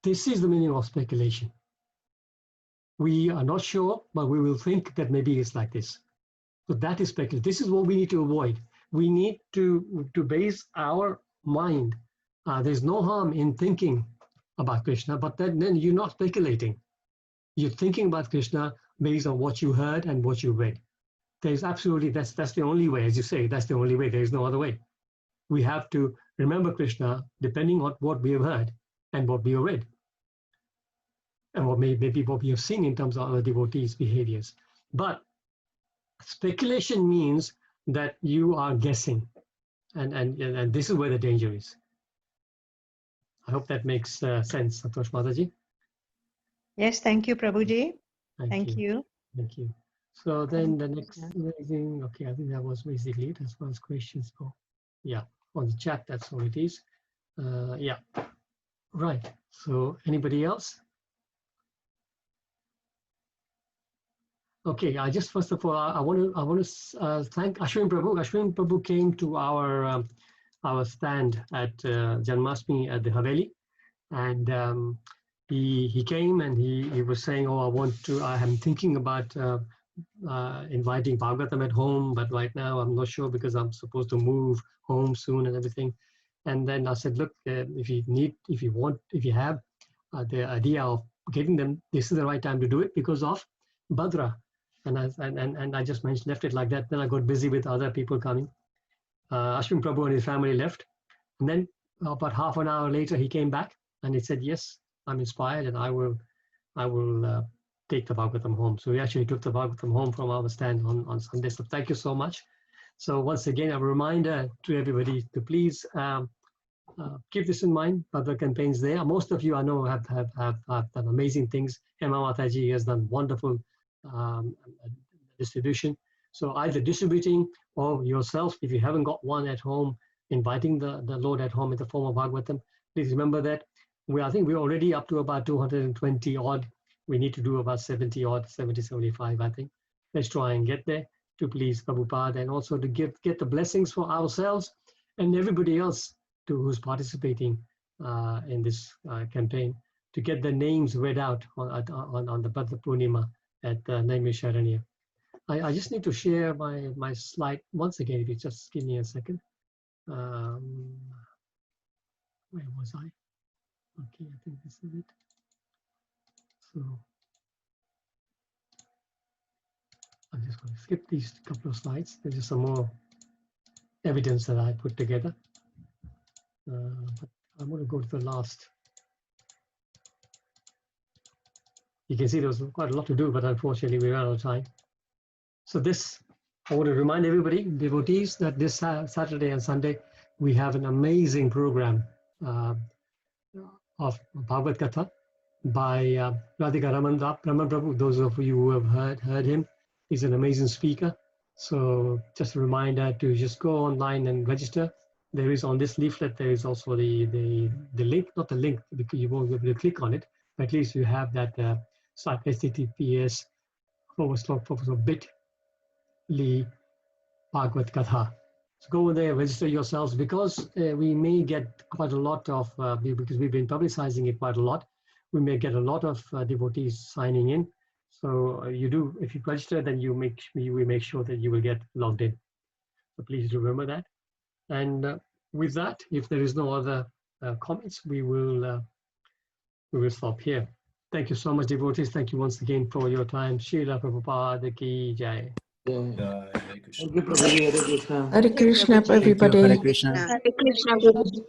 This is the meaning of speculation. We are not sure, but we will think that maybe it's like this. So that is speculation. This is what we need to avoid. We need to base our mind. There's no harm in thinking about Krishna, but then you're not speculating. You're thinking about Krishna based on what you heard and what you read. There's absolutely, that's the only way, as you say, that's the only way. There is no other way. We have to remember Krishna depending on what we have heard and what we have read, and what maybe what we have seen in terms of other devotees' behaviors. But speculation means that you are guessing. and this is where the danger is. I hope that makes sense, Santosh Mataji. Yes, thank you, Prabhuji. Thank you. Thank you. So then the next thing, okay, I think that was basically it as far as questions go. Yeah, on the chat, that's all it is. Yeah, right. So anybody else? Okay, I just first of all, I want to thank Ashwin Prabhu. Ashwin Prabhu came to our stand at Janmashtami at the Haveli, and he came and he was saying, oh, I am thinking about inviting Bhagavatam at home, but right now I'm not sure because I'm supposed to move home soon and everything. And then I said, look, if you have the idea of getting them, this is the right time to do it because of Bhadra. And I just left it like that. Then I got busy with other people coming. Ashwin Prabhu and his family left. And then about half an hour later, he came back and he said, yes, I'm inspired and I will take the Bhagavatam home. So we actually took the Bhagavatam home from our stand on Sunday. So thank you so much. So once again, a reminder to everybody to please keep this in mind. Bhagavad campaigns there. Most of you I know have done amazing things. Emma Mataji has done wonderful distribution. So either distributing or yourself, if you haven't got one at home, inviting the Lord at home in the form of Bhagavatam. Please remember that I think we're already up to about 220 odd. We need to do about 70 odd, 70, 75, I think. Let's try and get there to please Prabhupada and also to get the blessings for ourselves and everybody else who's participating in this campaign, to get the names read out on the Bhadra Purnima at Naimisharanya. I just need to share my slide once again, if you just give me a second. Where was I? Okay, I think this is it. So I'm just going to skip these couple of slides. There's just some more evidence that I put together. But I'm going to go to the last. You can see there was quite a lot to do, but unfortunately we ran out of time. So I want to remind everybody, devotees, that this Saturday and Sunday, we have an amazing program of Bhagavad Gita by Radhika Raman Prabhu. Those of you who have heard him, he's an amazing speaker. So just a reminder to just go online and register. There is on this leaflet, there is also the link, not the link because you won't be able to click on it, but at least you have that site, https://bit.ly Bhagavad Gita. So go in there, register yourselves, because we may get quite a lot of, because we've been publicizing it quite a lot, we may get a lot of devotees signing in. So if you register, then we make sure that you will get logged in. So please remember that. And with that, if there is no other comments, we will stop here. Thank you so much, devotees. Thank you once again for your time. Srila Prabhupada Ki Jai. Hare Krishna. Thank you, Prabhuji. Hare Krishna. Hare Krishna, everybody. Hare Krishna. Yeah. Hare Krishna, Prabhuji.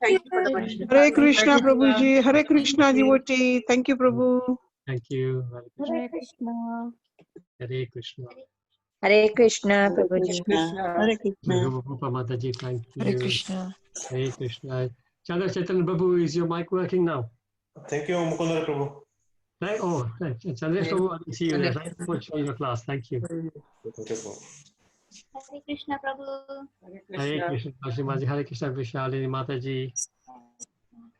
Thank you for the question. Hare Krishna, Prabhuji. Hare Krishna, devotee. Thank you, Prabhu. Thank you. Hare Krishna. Hare Krishna. Hare Krishna, Prabhuji. Hare Krishna. Prabhupada Mataji, thank you. Hare Krishna. Hare Krishna. Chandra Chaitanya Prabhu, is your mic working now? Thank you, Mukunda Prabhu. Right? Oh, Chandra Prabhu, I can see you there. Thank you for showing your class. Thank you. Thank you, Prabhu. Hare Krishna, Prabhu. Hare Krishna, Maji, Hare Krishna, Vishalini Mataji.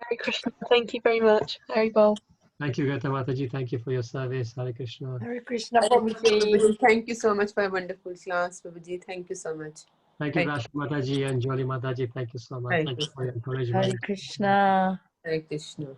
Hare Krishna. Thank you very much. Haribol. Thank you, Gata Mataji. Thank you for your service. Hare Krishna. Hare Krishna, Prabhuji. Thank you so much for a wonderful class, Prabhuji. Thank you so much. Thank you, Rashi Mataji and Jolly Mataji. Thank you so much. Thank you for your encouragement. Hare Krishna. Hare Krishna.